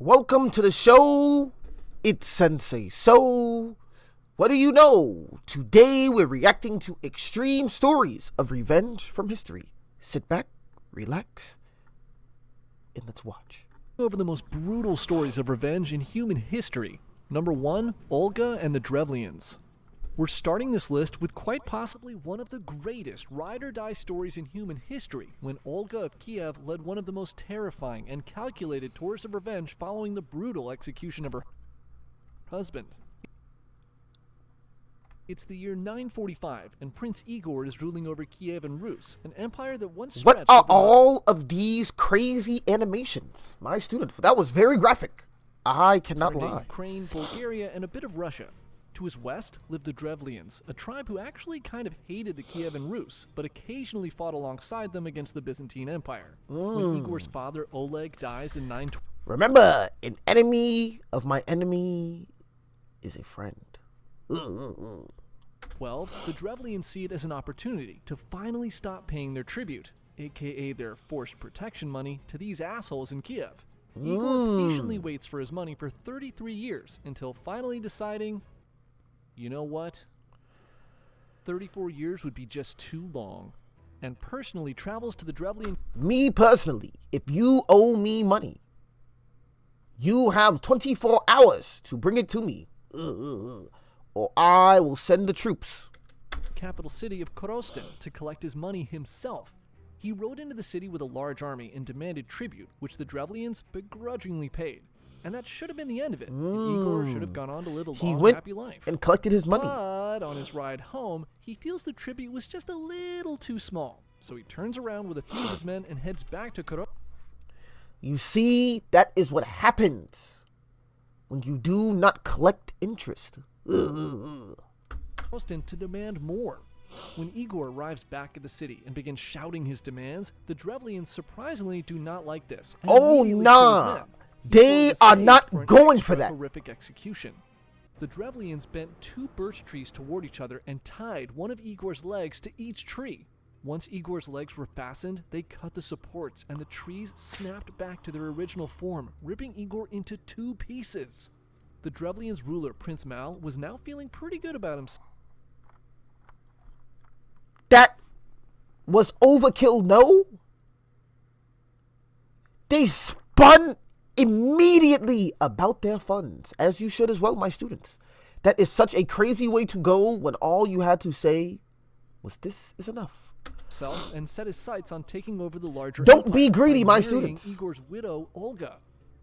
Welcome to the show. It's Sensei. So, what do you know? Today we're reacting to extreme stories of revenge from history. Sit back, relax, and let's watch. Over the most brutal stories of revenge in human history. Number 1, Olga and the Drevlians. We're starting this list with quite possibly one of the greatest ride-or-die stories in human history, when Olga of Kiev led one of the most terrifying and calculated tours of revenge following the brutal execution of her husband. It's the year 945, and Prince Igor is ruling over Kiev and Rus, an empire that once stretched. What are all of these crazy animations? My student, that was very graphic. I cannot lie. Ukraine, Bulgaria, and a bit of Russia. To his west lived the Drevlians, a tribe who actually kind of hated the Kiev and Rus, but occasionally fought alongside them against the Byzantine Empire. When Igor's father Oleg dies in 920, remember, an enemy of my enemy is a friend. 12, the Drevlians see it as an opportunity to finally stop paying their tribute, aka their forced protection money, to these assholes in Kiev. Igor patiently waits for his money for 33 years until finally deciding, you know what? 34 years would be just too long, and personally travels to the Drevlian. Me personally, if you owe me money, you have 24 hours to bring it to me, or I will send the troops. Capital city of Korostin to collect his money himself. He rode into the city with a large army and demanded tribute, which the Drevlians begrudgingly paid. And that should have been the end of it. Igor should have gone on to live a long, happy life. And collected his money. But on his ride home, he feels the tribute was just a little too small. So he turns around with a few of his men and heads back to Korostin. You see, that is what happens when you do not collect interest. To demand more. When Igor arrives back at the city and begins shouting his demands, the Drevlians surprisingly do not like this. Oh, nah. They are not going for that. Horrific execution. The Drevlians bent 2 birch trees toward each other and tied one of Igor's legs to each tree. Once Igor's legs were fastened, they cut the supports and the trees snapped back to their original form, ripping Igor into 2 pieces. The Drevlians' ruler, Prince Mal, was now feeling pretty good about himself. That was overkill, no? They spun immediately about their funds, as you should as well, my students. That is such a crazy way to go when all you had to say was, this is enough. And set his sights on taking over the larger Don't be greedy, my students. Igor's widow, Olga.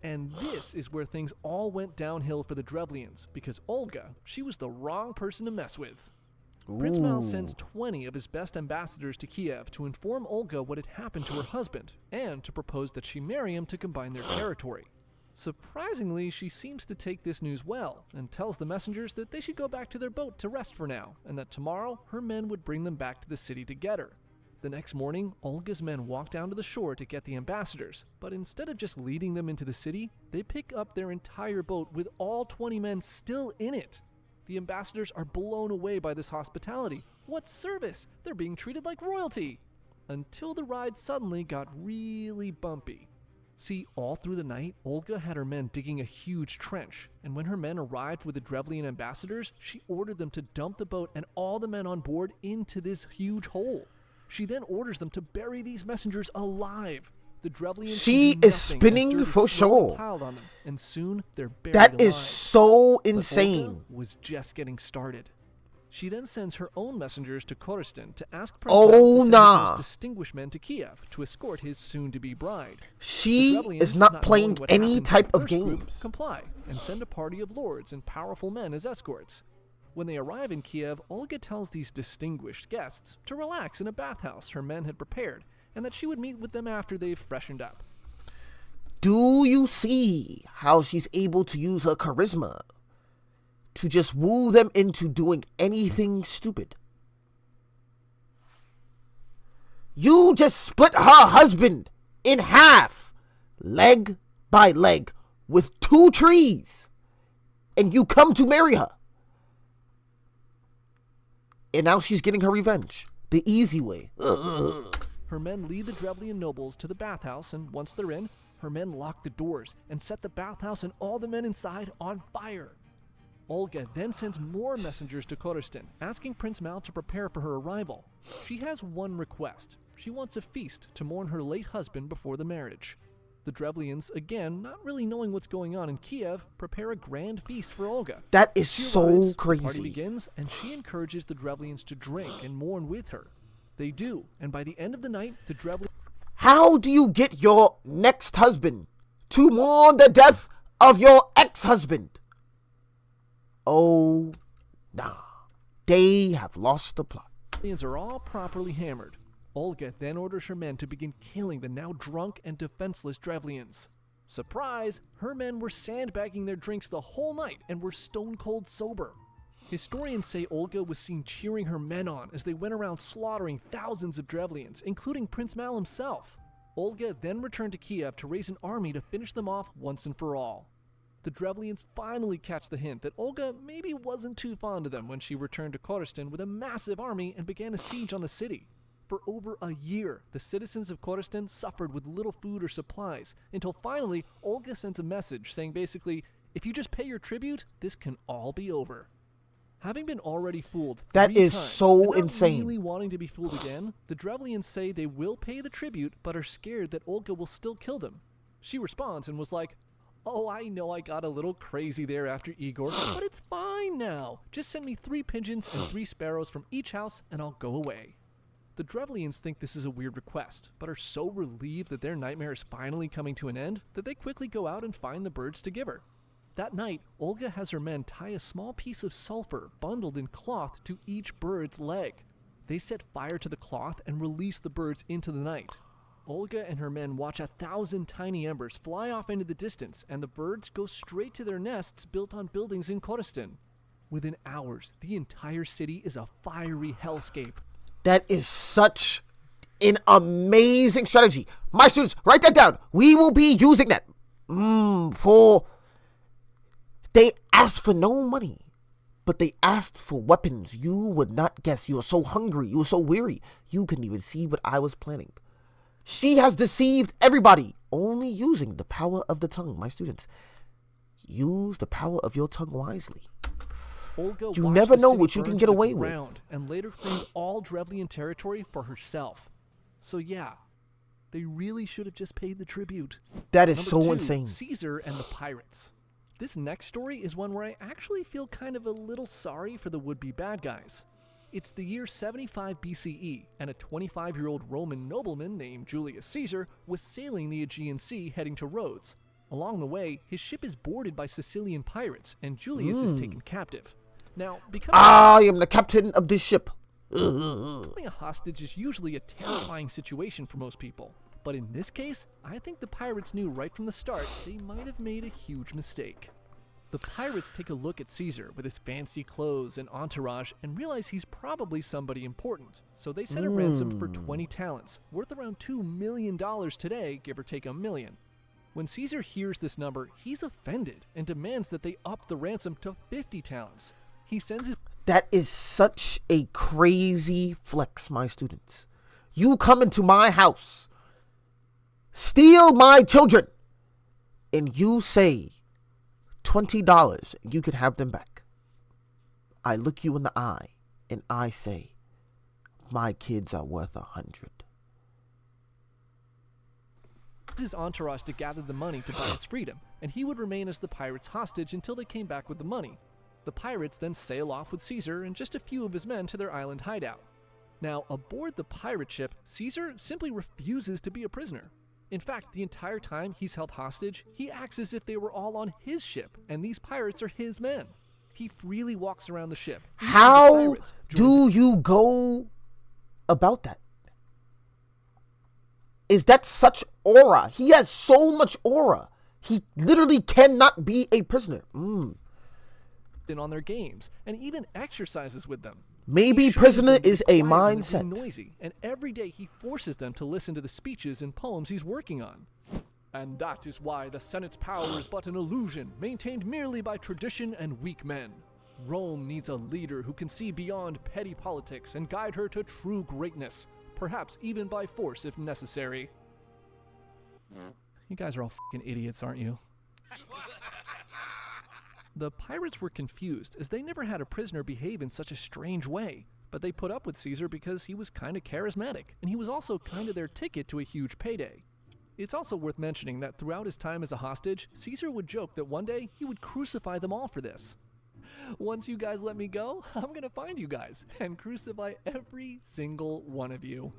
And this is where things all went downhill for the Drevlians, because Olga, she was the wrong person to mess with. Prince Mal sends 20 of his best ambassadors to Kiev to inform Olga what had happened to her husband, and to propose that she marry him to combine their territory. Surprisingly, she seems to take this news well, and tells the messengers that they should go back to their boat to rest for now, and that tomorrow her men would bring them back to the city to get her. The next morning, Olga's men walk down to the shore to get the ambassadors, but instead of just leading them into the city, they pick up their entire boat with all 20 men still in it. The ambassadors are blown away by this hospitality. What service? They're being treated like royalty. Until the ride suddenly got really bumpy. See, all through the night, Olga had her men digging a huge trench, and when her men arrived with the Drevlian ambassadors, she ordered them to dump the boat and all the men on board into this huge hole. She then orders them to bury these messengers alive. The Drevlians she is spinning for sure. Piled on them, and soon they're buried that alive. Is so insane. But Olga was just getting started. She then sends her own messengers to Korostin to ask Prince Mal to send his most distinguished men to Kiev to escort his soon-to-be bride. She is not playing any type of games. Comply and send a party of lords and powerful men as escorts. When they arrive in Kiev, Olga tells these distinguished guests to relax in a bathhouse her men had prepared, and that she would meet with them after they've freshened up. Do you see how she's able to use her charisma to just woo them into doing anything stupid? You just split her husband in half, leg by leg, with 2 trees, and you come to marry her. And now she's getting her revenge. The easy way. Her men lead the Drevlian nobles to the bathhouse, and once they're in, her men locked the doors and set the bathhouse and all the men inside on fire. Olga then sends more messengers to Korestin, asking Prince Mal to prepare for her arrival. She has one request. She wants a feast to mourn her late husband before the marriage. The Drevlians, again, not really knowing what's going on in Kiev, prepare a grand feast for Olga. That is She so arrives, crazy. The party begins, and she encourages the Drevlians to drink and mourn with her. They do, and by the end of the night, the Drevlians... How do you get your next husband to mourn the death of your ex-husband? Oh, nah. They have lost the plot. are all properly hammered. Olga then orders her men to begin killing the now drunk and defenseless Drevlians. Surprise! Her men were sandbagging their drinks the whole night and were stone-cold sober. Historians say Olga was seen cheering her men on as they went around slaughtering thousands of Drevlians, including Prince Mal himself. Olga then returned to Kiev to raise an army to finish them off once and for all. The Drevlians finally catch the hint that Olga maybe wasn't too fond of them when she returned to Korestin with a massive army and began a siege on the city. For over a year, the citizens of Korestin suffered with little food or supplies, until finally Olga sends a message saying basically, if you just pay your tribute, this can all be over. Having been already fooled that three is times, so and not insane. really wanting to be fooled again, the Drevlians say they will pay the tribute, but are scared that Olga will still kill them. She responds and was like, "Oh, I know I got a little crazy there after Igor, but it's fine now. Just send me 3 pigeons and 3 sparrows from each house, and I'll go away." The Drevlians think this is a weird request, but are so relieved that their nightmare is finally coming to an end that they quickly go out and find the birds to give her. That night, Olga has her men tie a small piece of sulfur bundled in cloth to each bird's leg. They set fire to the cloth and release the birds into the night. Olga and her men watch 1,000 tiny embers fly off into the distance, and the birds go straight to their nests built on buildings in Korestin. Within hours, the entire city is a fiery hellscape. That is such an amazing strategy. My students, write that down. We will be using that. They asked for no money, but they asked for weapons. You would not guess. You were so hungry. You were so weary. You couldn't even see what I was planning. She has deceived everybody, only using the power of the tongue. My students, use the power of your tongue wisely. Olga You watched never the know city what you burn can to get the away ground with. and later claimed all Drevlian territory for herself. So yeah, they really should have just paid the tribute. That is Number so 2, insane. Caesar and the pirates. This next story is one where I actually feel kind of a little sorry for the would-be bad guys. It's the year 75 BCE, and a 25-year-old Roman nobleman named Julius Caesar was sailing the Aegean Sea heading to Rhodes. Along the way, his ship is boarded by Sicilian pirates, and Julius is taken captive. Now, I am the captain of this ship. becoming a hostage is usually a terrifying situation for most people. But in this case, I think the pirates knew right from the start they might have made a huge mistake. The pirates take a look at Caesar with his fancy clothes and entourage and realize he's probably somebody important. So they set a ransom for 20 talents, worth around $2 million today, give or take $1 million. When Caesar hears this number, he's offended and demands that they up the ransom to 50 talents. He sends his... That is such a crazy flex, my students. You come into my house, steal my children, and you say $20, you can have them back. I look you in the eye, and I say, my kids are worth 100. his entourage to gather the money to buy his freedom, and he would remain as the pirates' hostage until they came back with the money. The pirates then sail off with Caesar and just a few of his men to their island hideout. Now, aboard the pirate ship, Caesar simply refuses to be a prisoner. In fact, the entire time he's held hostage, he acts as if they were all on his ship, and these pirates are his men. He freely walks around the ship. How do you go about that? Is that such aura? He has so much aura. He literally cannot be a prisoner. On their games, and even exercises with them. Maybe prisoner is a mindset. Noisy, and every day he forces them to listen to the speeches and poems he's working on. And that is why the Senate's power is but an illusion, maintained merely by tradition and weak men. Rome needs a leader who can see beyond petty politics and guide her to true greatness, perhaps even by force if necessary. You guys are all fucking idiots, aren't you? The pirates were confused, as they never had a prisoner behave in such a strange way. But they put up with Caesar because he was kind of charismatic, and he was also kind of their ticket to a huge payday. It's also worth mentioning that throughout his time as a hostage, Caesar would joke that one day he would crucify them all for this. Once you guys let me go, I'm gonna find you guys and crucify every single one of you.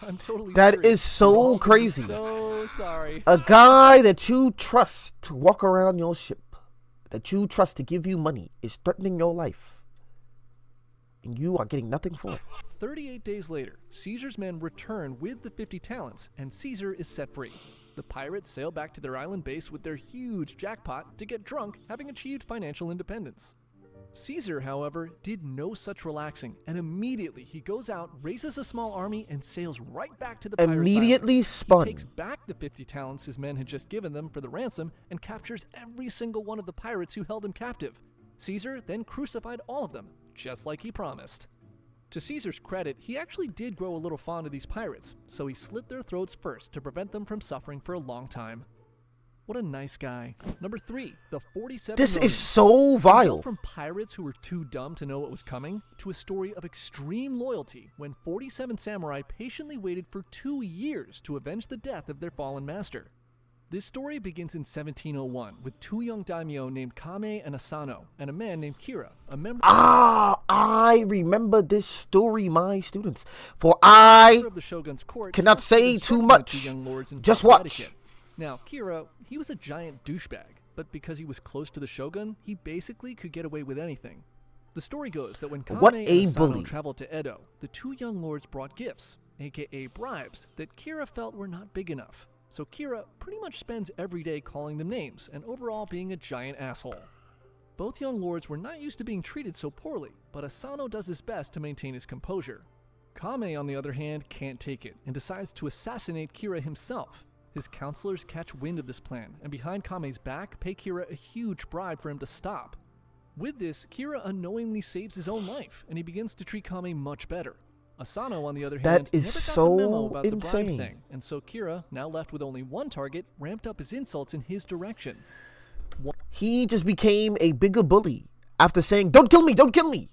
I'm totally That serious. is so You're all gonna be crazy. So sorry. A guy that you trust to walk around your ship, that you trust to give you money, is threatening your life. And you are getting nothing for it. 38 days later, Caesar's men return with the 50 talents, and Caesar is set free. The pirates sail back to their island base with their huge jackpot to get drunk, having achieved financial independence. Caesar, however, did no such relaxing, and immediately he goes out, raises a small army, and sails right back to the pirates' Immediately island. spun. He takes back the 50 talents his men had just given them for the ransom and captures every single one of the pirates who held him captive. Caesar then crucified all of them, just like he promised. To Caesar's credit, he actually did grow a little fond of these pirates, so he slit their throats first to prevent them from suffering for a long time. What a nice guy. Number 3, the 47 This million. is so vile. From pirates who were too dumb to know what was coming, to a story of extreme loyalty when 47 samurai patiently waited for 2 years to avenge the death of their fallen master. This story begins in 1701 with 2 young daimyo named Kame and Asano, and a man named Kira, a member I remember this story, my students. For I of the shogun's court. cannot say too much. Just watch. Now, Kira, he was a giant douchebag, but because he was close to the shogun, he basically could get away with anything. The story goes that when Kame What and a Asano bully. traveled to Edo, the 2 young lords brought gifts, aka bribes, that Kira felt were not big enough. So Kira pretty much spends every day calling them names and overall being a giant asshole. Both young lords were not used to being treated so poorly, but Asano does his best to maintain his composure. Kame, on the other hand, can't take it and decides to assassinate Kira himself. His counselors catch wind of this plan, and behind Kame's back pay Kira a huge bribe for him to stop. With this, Kira unknowingly saves his own life, and he begins to treat Kame much better. Asano, on the other hand, That is never got so the memo about the bribe insane. thing, and so Kira, now left with only one target, ramped up his insults in his direction. He just became a bigger bully after saying, "Don't kill me, don't kill me.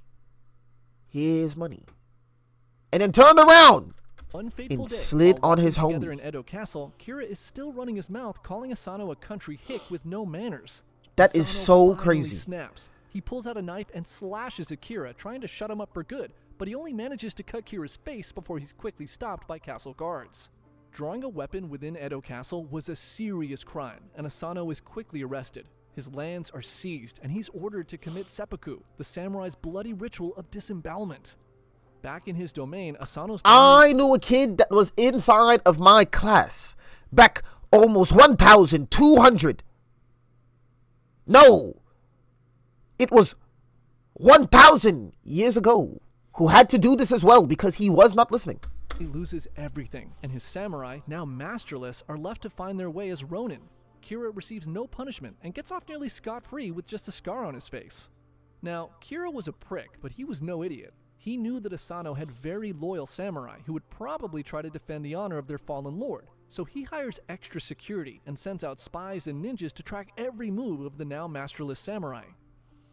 Here's money." And then turned around One fateful and day, slid while on his walking together homies. in Edo Castle, Kira is still running his mouth, calling Asano a country hick with no manners. That is Asano so finally crazy. Snaps. He pulls out a knife and slashes at Kira, trying to shut him up for good, but he only manages to cut Kira's face before he's quickly stopped by castle guards. Drawing a weapon within Edo Castle was a serious crime, and Asano is quickly arrested. His lands are seized, and he's ordered to commit seppuku, the samurai's bloody ritual of disembowelment. Back in his domain, Asano's I knew a kid that was inside of my class back almost 1,200. No, it was 1,000 years ago who had to do this as well because he was not listening. He loses everything, and his samurai, now masterless, are left to find their way as ronin. Kira receives no punishment and gets off nearly scot-free with just a scar on his face. Now, Kira was a prick, but he was no idiot. He knew that Asano had very loyal samurai who would probably try to defend the honor of their fallen lord, so he hires extra security and sends out spies and ninjas to track every move of the now masterless samurai.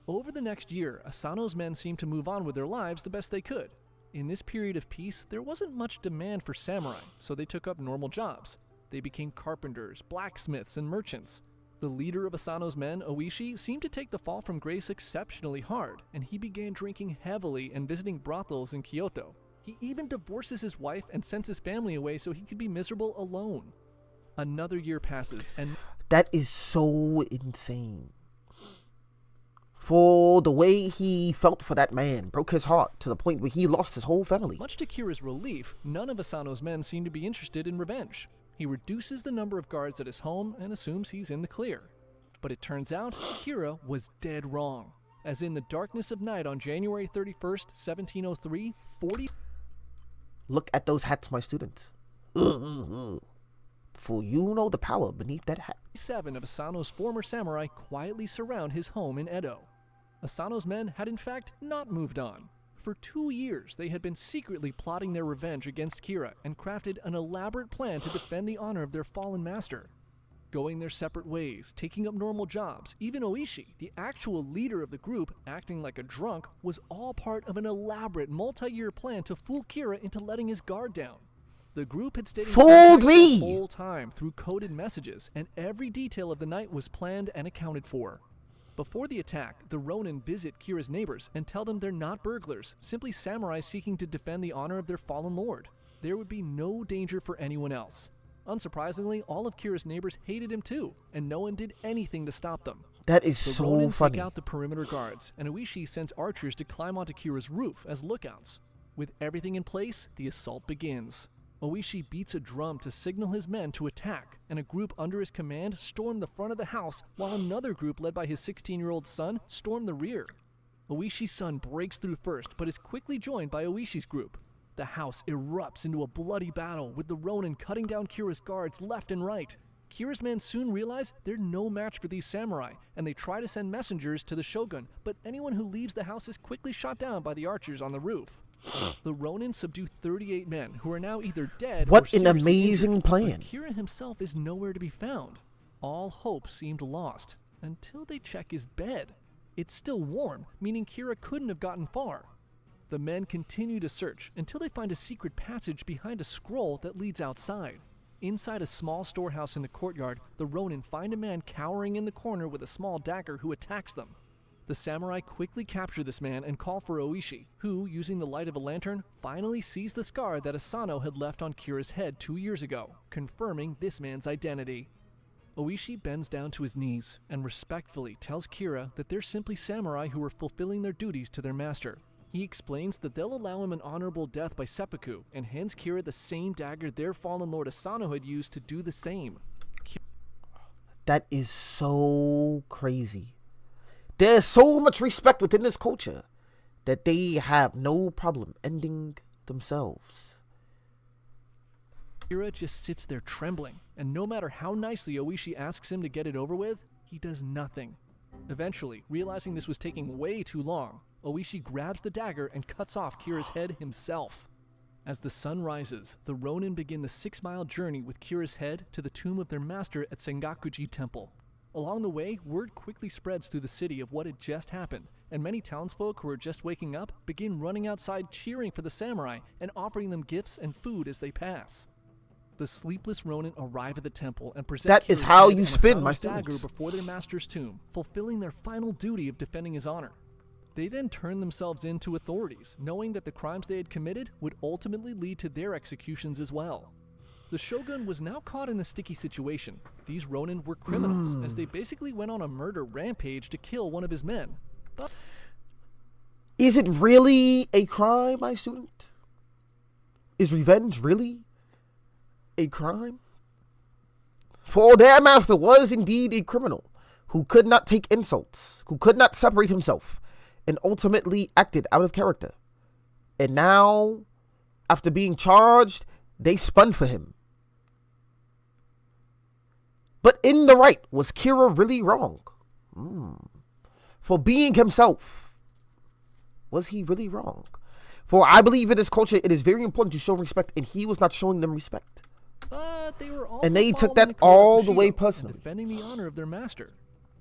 Over the next year, Asano's men seemed to move on with their lives the best they could. In this period of peace, there wasn't much demand for samurai, so they took up normal jobs. They became carpenters, blacksmiths, and merchants. The leader of Asano's men, Oishi, seemed to take the fall from grace exceptionally hard, and he began drinking heavily and visiting brothels in Kyoto. He even divorces his wife and sends his family away so he could be miserable alone. Another year passes, and That is so insane. For the way he felt for that man broke his heart to the point where he lost his whole family. much to Kira's relief, none of Asano's men seem to be interested in revenge. He reduces the number of guards at his home and assumes he's in the clear. But it turns out Kira was dead wrong. As in the darkness of night on January 31st, 1703, 40 Look at those hats, my students. For you know the power beneath that hat. 7 of Asano's former samurai quietly surround his home in Edo. Asano's men had in fact not moved on. For 2 years, they had been secretly plotting their revenge against Kira and crafted an elaborate plan to defend the honor of their fallen master. Going their separate ways, taking up normal jobs, even Oishi, the actual leader of the group, acting like a drunk, was all part of an elaborate multi-year plan to fool Kira into letting his guard down. The group had stayed in contact the whole time through coded messages, and every detail of the night was planned and accounted for. Before the attack, the Ronin visit Kira's neighbors and tell them they're not burglars, simply samurai seeking to defend the honor of their fallen lord. There would be no danger for anyone else. Unsurprisingly, all of Kira's neighbors hated him too, and no one did anything to stop them. That is The so Ronin funny. take out the perimeter guards, and Oishi sends archers to climb onto Kira's roof as lookouts. With everything in place, the assault begins. Oishi beats a drum to signal his men to attack, and a group under his command stormed the front of the house, while another group led by his 16-year-old son stormed the rear. Oishi's son breaks through first, but is quickly joined by Oishi's group. The house erupts into a bloody battle, with the Ronin cutting down Kira's guards left and right. Kira's men soon realize they're no match for these samurai, and they try to send messengers to the shogun, but anyone who leaves the house is quickly shot down by the archers on the roof. The Ronin subdue 38 men, who are now either dead What or an seriously amazing injured, plan. but Kira himself is nowhere to be found. All hope seemed lost, until they check his bed. It's still warm, meaning Kira couldn't have gotten far. The men continue to search until they find a secret passage behind a scroll that leads outside. Inside a small storehouse in the courtyard, the Ronin find a man cowering in the corner with a small dagger who attacks them. The samurai quickly capture this man and call for Oishi, who, using the light of a lantern, finally sees the scar that Asano had left on Kira's head 2 years ago, confirming this man's identity. Oishi bends down to his knees and respectfully tells Kira that they're simply samurai who are fulfilling their duties to their master. He explains that they'll allow him an honorable death by seppuku and hands Kira the same dagger their fallen lord Asano had used to do the same. That is so crazy. There's so much respect within this culture that they have no problem ending themselves. Kira just sits there trembling, and no matter how nicely Oishi asks him to get it over with, he does nothing. Eventually, realizing this was taking way too long, Oishi grabs the dagger and cuts off Kira's head himself. As the sun rises, the Ronin begin the 6-mile journey with Kira's head to the tomb of their master at Sengakuji Temple. Along the way, word quickly spreads through the city of what had just happened, and many townsfolk who are just waking up begin running outside cheering for the samurai and offering them gifts and food as they pass. The sleepless Ronin arrive at the temple and present That is Kira's how head you and spin, my Asano's dagger students. before their master's tomb, fulfilling their final duty of defending his honor. They then turn themselves in to authorities, knowing that the crimes they had committed would ultimately lead to their executions as well. The shogun was now caught in a sticky situation. These Ronin were criminals, as they basically went on a murder rampage to kill one of his men. But Is it really a crime, my student? Is revenge really a crime? For their master was indeed a criminal who could not take insults, who could not separate himself, and ultimately acted out of character. And now, after being charged, they spun for him. But in the right, was Kira really wrong? For being himself, was he really wrong? For I believe in this culture, it is very important to show respect, and he was not showing them respect. they were also And they took following that the code of all the way Bushido and personally. defending the honor of their master.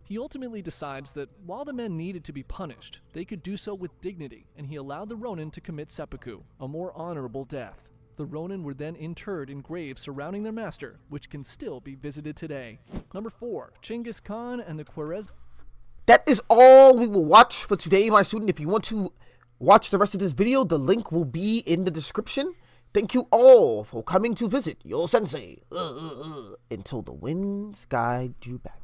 He ultimately decides that while the men needed to be punished, they could do so with dignity, and he allowed the Ronin to commit seppuku, a more honorable death. The Ronin were then interred in graves surrounding their master, which can still be visited today. Number 4, Genghis Khan and the Khwarezm. That is all we will watch for today, my student. If you want to watch the rest of this video, the link will be in the description. Thank you all for coming to visit your sensei. Until the winds guide you back.